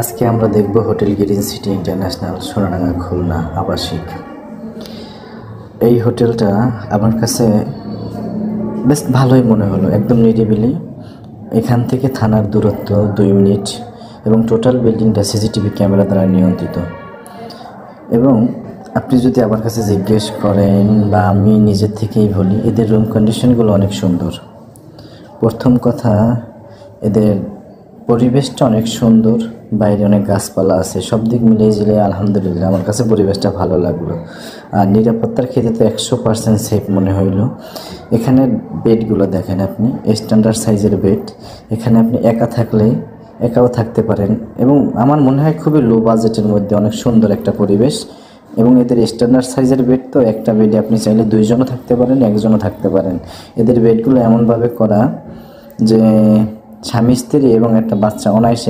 আজকে আমরা দেখব hotel green city international Sonadanga Khulna আবাসিক। এই হোটেলটা আমার কাছে বেশ ভালোই মনে হলো, একদম নিরিবিলি। এখান থেকে থানার দূরত্ব 2 মিনিট এবং টোটাল বিল্ডিংটা সিসিটিভি ক্যামেরা দ্বারা নিয়ন্ত্রিত। এবং আপনি যদি আমার কাছে জিজ্ঞেস করেন বা আমি নিজের থেকেই বলি, এদের রুম কন্ডিশনগুলো অনেক সুন্দর। প্রথম কথা, এদের পরিবেশটা অনেক সুন্দর, বাইরে অনেক গাছপালা আছে, সব দিক মিলিয়ে জিলে আলহামদুলিল্লাহ আমার কাছে পরিবেশটা ভালো লাগলো। আর নিরাপত্তার ক্ষেত্রে তো 100% সেফ মনে হইলো। এখানে বেডগুলো দেখেন আপনি, স্ট্যান্ডার্ড সাইজের বেড। এখানে আপনি একাও থাকতে পারেন এবং আমার মনে হয় খুবই লো বাজেটের মধ্যে অনেক সুন্দর একটা পরিবেশ। এবং এদের স্ট্যান্ডার্ড সাইজের বেড, তো একটা বেডে আপনি চাইলে 2 জনও থাকতে পারেন, 1 জনও থাকতে পারেন। এদের বেডগুলো এমনভাবে করা যে স্বামী স্ত্রী এবং একটা বাচ্চা অনায়াসে